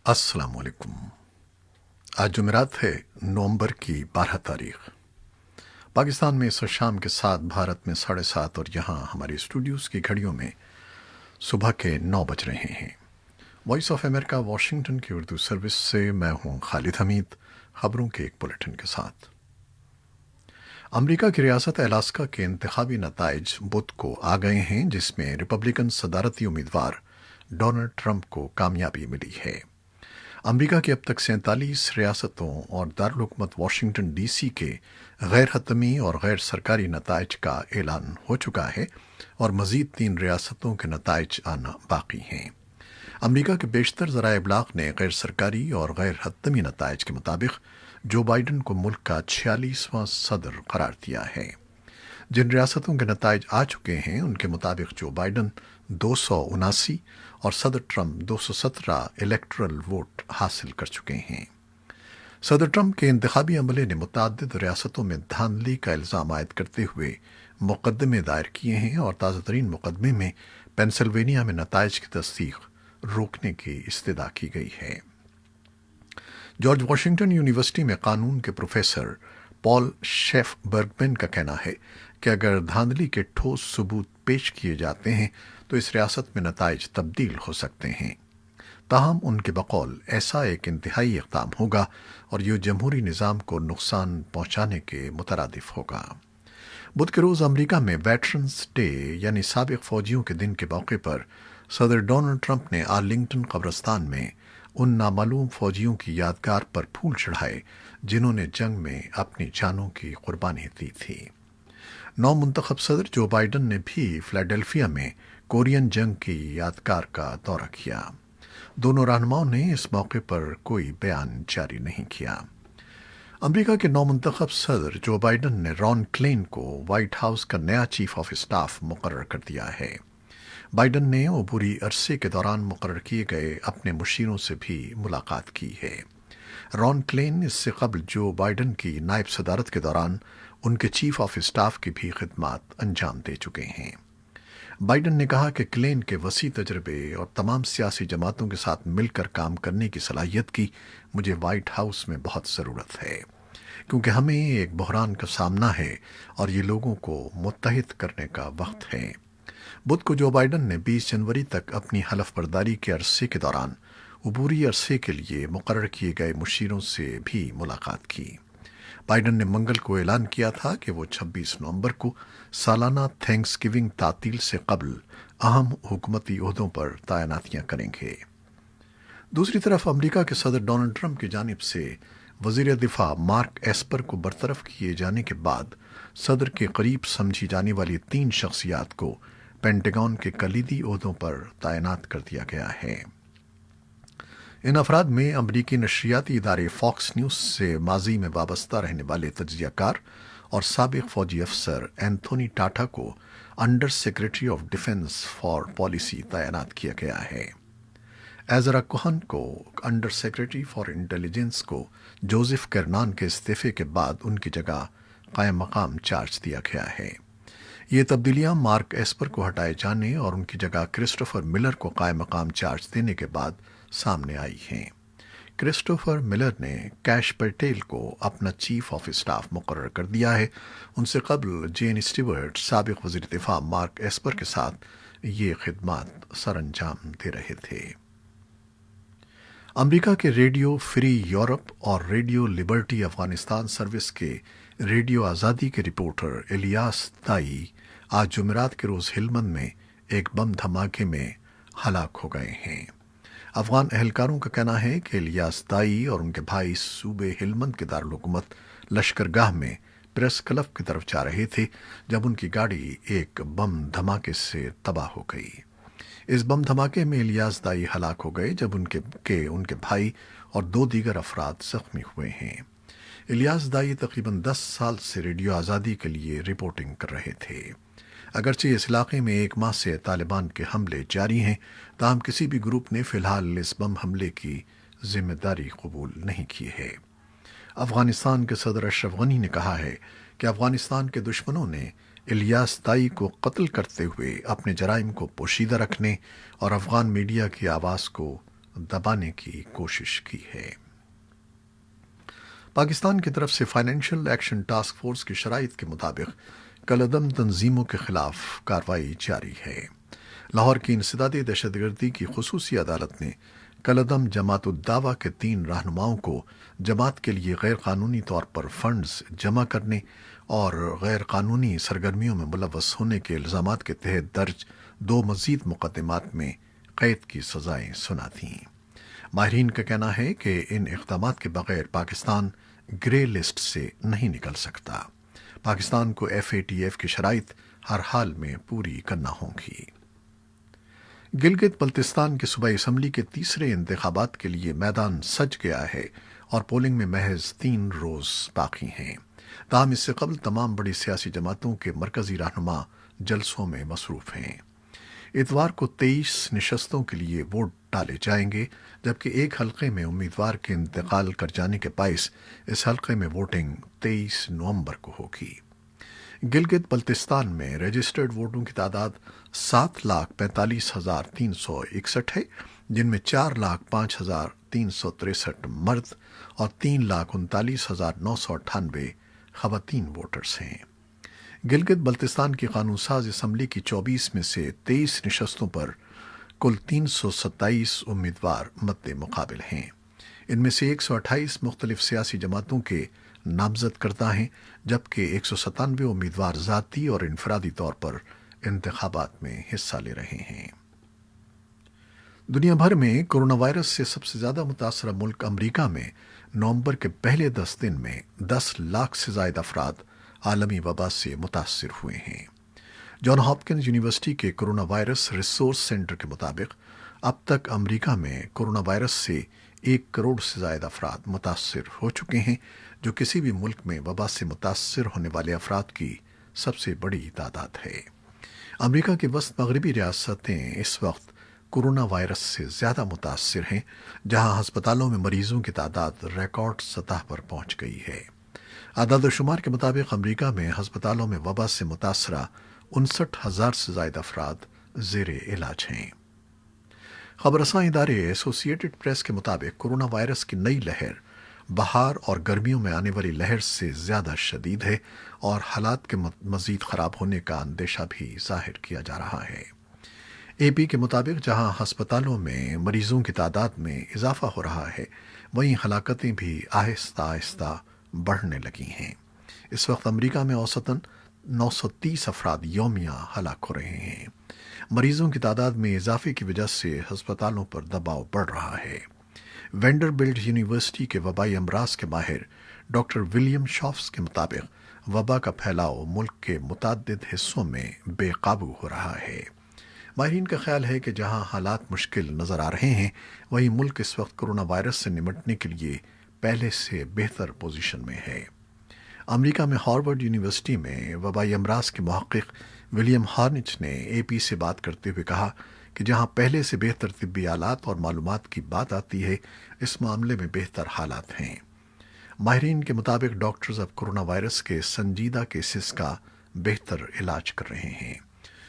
अस्सलाम वालेकुम। आज जुमेरात है, नवंबर की 12 तारीख। पाकिस्तान में इस वक्त शाम के 7, भारत में 7:30 और यहाँ हमारे स्टूडियोज़ की घड़ियों में सुबह के 9 बज रहे हैं। वॉइस ऑफ अमेरिका वाशिंगटन की उर्दू सर्विस से मैं हूँ खालिद हमीद, खबरों के एक बुलेटिन के साथ। अमेरिका की रियासत अलास्का के इंतखाबी नताइज बुध को आ गए हैं, जिसमें रिपब्लिकन सदारती उम्मीदवार डोनाल्ड ट्रंप को कामयाबी मिली है। अमेरिका की अब तक 47 रियासतों और दारुल-हुकूमत वाशिंगटन डीसी के गैर हतमी और गैर सरकारी नताइज का ऐलान हो चुका है और मज़ीद 3 रियासतों के नताइज आना बाकी हैं। अमेरिका के बेशतर ज़राए इब्लाग ने गैर सरकारी और गैर हतमी नताइज के मुताबिक जो बाइडन को मुल्क का 46वां सदर करार दिया है। जिन रियासतों के नताइज आ चुके हैं उनके मुताबिक जो बाइडन 279 और सदर ट्रंप 217 इलेक्टरल वोट हासिल कर चुके हैं। सदर ट्रंप के इंतखाबी अमले ने मुतअद्दिद रियासतों में धांधली का इल्ज़ाम आयद करते हुए मुकदमे दायर किए हैं और ताज़ा तरीन मुकदमे में पेंसिल्वेनिया में नताइज की तस्दीक रोकने की इस्तदा की गई है। जॉर्ज वाशिंगटन यूनिवर्सिटी में कानून के प्रोफेसर पॉल शेफ बर्गमैन का कहना है कि अगर धांधली के ठोस सबूत पेश किए जाते हैं तो इस रियासत में नताइज तब्दील हो सकते हैं। ताहम उनके बकौल ऐसा एक इंतहाई इक़दाम होगा और ये जमहूरी निज़ाम को नुकसान पहुंचाने के मुतरादिफ होगा। बुध के रोज़ अमरीका में वेटरन्स डे यानी साबिक फ़ौजियों के दिन के मौके पर सदर डोनाल्ड ट्रंप ने आर्लिंगटन कब्रिस्तान में उन नामालूम फ़ौजियों की यादगार पर फूल चढ़ाए जिन्होंने जंग में अपनी जानों की कुर्बानी दी थी। नौ मुंतखब सदर जो बाइडन ने भी फिलाडेल्फिया में कोरियन जंग की यादगार का दौरा किया। दोनों रहनुमाओं ने इस मौके पर कोई बयान जारी नहीं किया। अमेरिका के नौ मुंतखब सदर जो बाइडन ने रॉन क्लेन को व्हाइट हाउस का नया चीफ ऑफ स्टाफ मुकर्रर कर दिया है। बाइडन ने अबूरी अरसे के दौरान मुकर्रर किए गए अपने मुशीरों से भी मुलाकात की है। रॉन क्लेन इससे कबल जो बाइडन की नायब सदारत के दौरान उनके चीफ ऑफ स्टाफ की भी खिदमत अंजाम दे चुके हैं। बाइडन ने कहा कि क्लेन के वसी तजर्बे और तमाम सियासी जमातों के साथ मिलकर काम करने की सलाहियत की मुझे व्हाइट हाउस में बहुत ज़रूरत है, क्योंकि हमें एक बहरान का सामना है और ये लोगों को मुत्तहिद करने का वक्त है। बुध को जो बाइडन ने 20 जनवरी तक अपनी हलफ बर्दारी के अरसे के दौरान अबूरी अरसे के लिए मुकर्रर किए गए मुशीरों से भी मुलाकात की। बाइडन ने मंगल को ऐलान किया था कि वो 26 नवंबर को सालाना थैंक्सगिविंग तातील से कबल अहम हुकूमती ओहदों पर तैनातियां करेंगे। दूसरी तरफ अमेरिका के सदर डोनाल्ड ट्रंप की जानिब से वज़ीर दिफा मार्क एस्पर को बरतरफ किए जाने के बाद सदर के करीब समझी जाने वाली 3 शख्सियात को पेंटागन के कलीदी ओहदों पर तैनात कर दिया गया है। इन अफराद में अमरीकी नशरियाती इदारे फॉक्स न्यूज़ से माजी में वाबस्ता रहने वाले तज्जियाकार और साबिक फौजी अफसर एंथोनी टाटा को under secretary of defence for policy तैनात किया गया है। एजरा कोहन को अंडर सेक्रेटरी फॉर इंटेलिजेंस को जोसेफ करनान के इस्तीफे के बाद उनकी जगह कायम मकाम चार्ज दिया गया है। ये तब्दीलियां मार्क एस्पर को हटाए जाने और उनकी जगह क्रिस्टोफर मिलर को कायम मकाम चार्ज देने के बाद सामने आई हैं। क्रिस्टोफर मिलर ने कैश पटेल को अपना चीफ ऑफ स्टाफ मुकर्रर कर दिया है। उनसे कबल जेन स्टीवर्ट साबिक वज़ीर दिफा मार्क एस्पर के साथ ये खिदमत सरअंजाम दे रहे थे। अमेरिका के रेडियो फ्री यूरोप और रेडियो लिबर्टी अफगानिस्तान सर्विस के रेडियो आज़ादी के रिपोर्टर इलियास दाई आज जुमेरात के रोज़ हेलमंद में एक बम धमाके में हलाक हो गए हैं। अफगान एहलकारों का कहना है कि इलियास दाई और उनके भाई सूबे हेलमंद के दारुल-हुकूमत लश्करगाह में प्रेस क्लब की तरफ जा रहे थे जब उनकी गाड़ी एक बम धमाके से तबाह हो गई। इस बम धमाके में इलियास दाई हलाक हो गए जब उनके भाई और 2 दीगर अफराद जख्मी हुए हैं। इलियास दाई तकरीबन 10 साल से रेडियो आज़ादी के लिए रिपोर्टिंग कर रहे थे। अगरचे इस इलाके में 1 माह से तालिबान के हमले जारी हैं, ताहम किसी भी ग्रुप ने फ़िलहाल इस बम हमले की जिम्मेदारी कबूल नहीं की है। अफ़गानिस्तान के सदर अशरफ गनी ने कहा है कि अफ़गानिस्तान के दुश्मनों ने इलियास दाई को कत्ल करते हुए अपने जराइम को पोशीदा रखने और अफ़गान मीडिया की आवाज़ को दबाने की कोशिश की है। पाकिस्तान की तरफ से फाइनेंशियल एक्शन टास्क फोर्स की शराइत के मुताबिक कलअदम तंजीमों के खिलाफ कार्रवाई जारी है। लाहौर की इंसदादी दहशतगर्दी की खुसूसी अदालत ने कलअदम जमात-उद-दावा के 3 रहनुमाओं को जमात के लिए गैर कानूनी तौर पर फंड्स जमा करने और गैर कानूनी सरगर्मियों में मुलव्वस होने के इल्ज़ामात के तहत दर्ज 2 मज़ीद मुकदमात में कैद की सज़ाएं सुना थीं। माहिरीन का कहना है कि इन इक़दामात के बगैर पाकिस्तान ग्रे लिस्ट से नहीं निकल सकता। पाकिस्तान को FATF की शराइत हर हाल में पूरी करना होगी। गिलगित बल्तिस्तान की सूबाई असम्बली के तीसरे इंतखाबात के लिए मैदान सज गया है और पोलिंग में महज 3 रोज बाकी हैं। ताहम इससे कबल तमाम बड़ी सियासी जमातों के मरकजी रहनुमा जलसों में मसरूफ हैं। इतवार को 23 नशस्तों के लिए वोट डाले जाएंगे, जबकि एक हलके में उम्मीदवार के इंतकाल कर जाने के बायस इस हलके में वोटिंग 23 नवंबर को होगी। गिलगित बल्तिस्तान में रजिस्टर्ड वोटों की तादाद 7,45,361 है, जिनमें 4,05,363 मर्द और 3,39,998 खवातीन वोटर्स हैं। गिलगित बल्तिस्तान की कानून साज असम्बली की 24 में से 23 नशस्तों पर कुल 327 उम्मीदवार मद्दे मुकाबिल हैं। इनमें से 128 मुख्तलिफ सियासी जमातों के नामजद करता हैं, जबकि 197 उम्मीदवार ज़ाती और इनफरादी तौर पर इंतखाबात में हिस्सा ले रहे हैं। दुनिया भर में कोरोना वायरस से सबसे ज़्यादा मुतासरा मुल्क अमरीका में नवंबर के पहले 10 दिन में 10 लाख से ज़ायद अफराद आलमी वबा से मुतासर हुए हैं। जॉन हॉपकिंस यूनिवर्सिटी के कोरोना वायरस रिसोर्स सेंटर के मुताबिक अब तक अमरीका में कोरोना वायरस से 1 करोड़ से ज़ायद अफराद मुतासर हो चुके हैं, जो किसी भी मुल्क में वबा से मुतासर होने वाले अफराद की सबसे बड़ी तादाद है। अमरीका की वस्त मगरबी रियासतें इस वक्त कोरोना वायरस से ज़्यादा मुतासर हैं, जहां हस्पतालों में मरीजों की तादाद रिकॉर्ड सतह पर पहुंच गई है। आदाद शुमार के मुताबिक अमरीका में हस्पतालों में वबा से मुतासरा 59,000 से ज़ायद अफराद ज़ेरे इलाज हैं। खबरसां इदारे एसोसिएटेड प्रेस के मुताबिक कोरोना वायरस की नई लहर बहार और गर्मियों में आने वाली लहर से ज़्यादा शदीद है और हालात के मज़ीद ख़राब होने का अंदेशा भी जाहिर किया जा रहा है। AP के मुताबिक जहां हस्पतालों में मरीजों की तादाद में इजाफा हो रहा है, वहीं हलाकतें भी आहिस्ता आहिस्ता बढ़ने लगी हैं। इस वक्त अमरीका में औसतन 930 अफराद यौमिया हलाक हो रहे हैं। मरीजों की तादाद में इजाफे की वजह से हस्पतालों पर दबाव बढ़ रहा है। वेंडरबिल्ट यूनिवर्सिटी के वबाई अमराज के माहिर डॉक्टर विलियम शॉफ्स के मुताबिक वबा का फैलाव मुल्क के मुतअद्दिद हिस्सों में बेकाबू हो रहा है। माहिरीन का ख्याल है कि जहां हालात मुश्किल नज़र आ रहे हैं, वहीं मुल्क इस वक्त कोरोना वायरस से निमटने के लिए पहले से बेहतर पोजीशन में है। अमेरिका में हार्वर्ड यूनिवर्सिटी में वबाई अमराज के मुहक्किक विलियम हार्निच ने AP से बात करते हुए कहा कि जहां पहले से बेहतर तिब्बी आलात और मालूमात की बात आती है, इस मामले में बेहतर हालात हैं। माहिरीन के मुताबिक डॉक्टर्स अब कोरोना वायरस के संजीदा केसेस का बेहतर इलाज कर रहे हैं।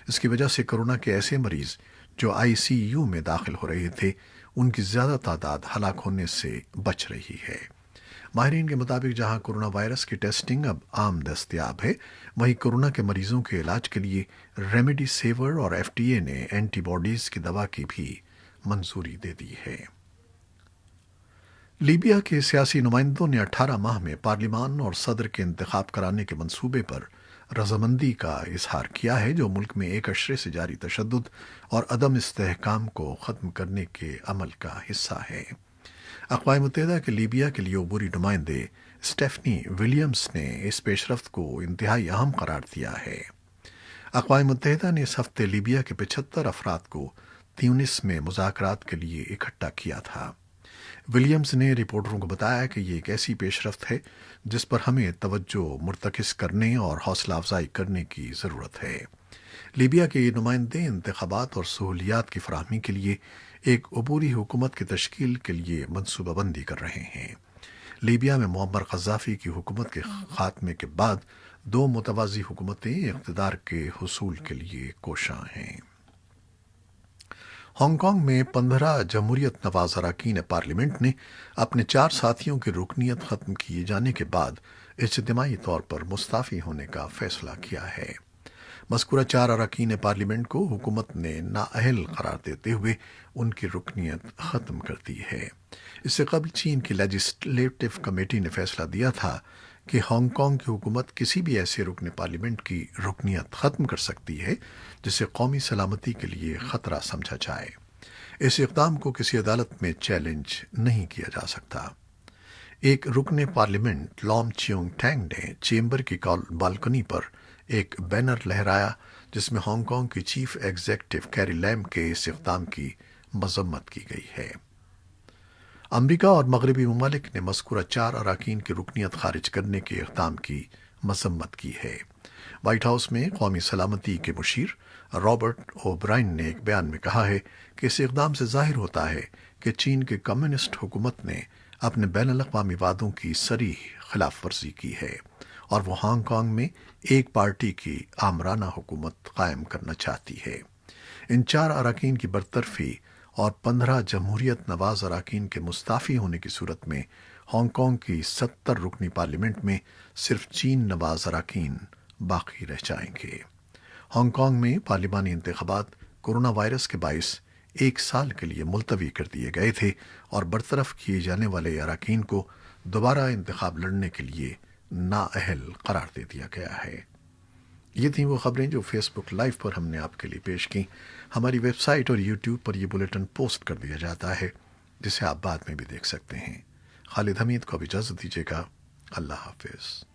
इसकी वजह से कोरोना के ऐसे मरीज जो ICU में दाखिल हो रहे थे, उनकी ज़्यादा तादाद हलाक होने से बच रही है। माहिरीन के मुताबिक जहां कोरोना वायरस की टेस्टिंग अब आम दस्तयाब है, वहीं कोरोना के मरीजों के इलाज के लिए रेमेडी सेवर और FDA ने एंटीबॉडीज की दवा की भी मंजूरी दे दी है। लीबिया के सियासी नुमाइंदों ने 18 माह में पार्लिमान और सदर के इंतखाब कराने के मंसूबे पर रजामंदी का इजहार किया है, जो मुल्क में एक अशरे से जारी तशद्दुद और अदम इस्तेहकाम को ख़त्म करने के अमल का हिस्सा है। अक़वाम मुत्तहिदा के लीबिया के लिए अबूरी नुमाइंदे स्टेफनी विलियम्स ने इस पेशरफ्त को इंतहाई अहम करार दिया है। अक़वाम मुत्तहिदा ने इस हफ्ते लीबिया के 75 अफराद को ट्यूनिस में मुज़ाकरात के लिए इकट्ठा किया था। विलियम्स ने रिपोर्टरों को बताया कि ये एक ऐसी पेशरफ्त है जिस पर हमें तवज्जो मुर्तकिज़ करने और हौसला अफजाई करने की ज़रूरत है। लीबिया के ये नुमाइंदे इंतखाबात और सहूलियात की फराहमी के लिए एक अबूरी हुकूमत की तश्कील के लिए मनसूबाबंदी कर रहे हैं। लीबिया में मुअम्मर क़ज़्ज़ाफ़ी की हुकूमत के खात्मे के बाद 2 मुतवाज़ी हुकूमतें इक़्तिदार के हुसूल के लिए कोशां हैं। ہانگ کانگ میں 15 جمہوریت نواز اراکین پارلیمنٹ نے اپنے 4 ساتھیوں کی رکنیت ختم کیے جانے کے بعد اجتماعی طور پر مستعفی ہونے کا فیصلہ کیا ہے۔ مذکورہ 4 اراکین پارلیمنٹ کو حکومت نے نااہل قرار دیتے ہوئے ان کی رکنیت ختم کر دی ہے۔ اس سے قبل چین کی لیجسلیٹو کمیٹی نے فیصلہ دیا تھا کہ ہانگ کانگ کی حکومت کسی بھی ایسے رکن پارلیمنٹ کی رکنیت ختم کر سکتی ہے جسے قومی سلامتی کے لیے خطرہ سمجھا جائے۔ اس اقدام کو کسی عدالت میں چیلنج نہیں کیا جا سکتا۔ ایک رکن پارلیمنٹ لام چیونگ ٹینگ نے چیمبر کی بالکنی پر ایک بینر لہرایا جس میں ہانگ کانگ کی چیف ایگزیکٹو کیری لیم کے اس اقدام کی مذمت کی گئی ہے۔ امریکہ اور مغربی ممالک نے مذکورہ 4 اراکین کی رکنیت خارج کرنے کے اقدام کی مذمت کی ہے۔ وائٹ ہاؤس میں قومی سلامتی کے مشیر رابرٹ او برائن نے ایک بیان میں کہا ہے کہ اس اقدام سے ظاہر ہوتا ہے کہ چین کی کمیونسٹ حکومت نے اپنے بین الاقوامی وعدوں کی صریح خلاف ورزی کی ہے اور وہ ہانگ کانگ میں ایک پارٹی کی آمرانہ حکومت قائم کرنا چاہتی ہے۔ ان 4 اراکین کی برطرفی اور 15 جمہوریت نواز اراکین کے مستعفی ہونے کی صورت میں ہانگ کانگ کی 70 رکنی پارلیمنٹ میں صرف چین نواز اراکین باقی رہ جائیں گے۔ ہانگ کانگ میں پارلیمانی انتخابات کورونا وائرس کے باعث 1 سال کے لیے ملتوی کر دیے گئے تھے اور برطرف کیے جانے والے اراکین کو دوبارہ انتخاب لڑنے کے لیے نااہل قرار دے دیا گیا ہے۔ یہ تھیں وہ خبریں جو فیس بک لائیو پر ہم نے آپ کے لیے پیش کی۔ ہماری ویب سائٹ اور یوٹیوب پر یہ بلیٹن پوسٹ کر دیا جاتا ہے جسے آپ بعد میں بھی دیکھ سکتے ہیں۔ خالد حمید کو اب اجازت دیجیے گا۔ اللہ حافظ۔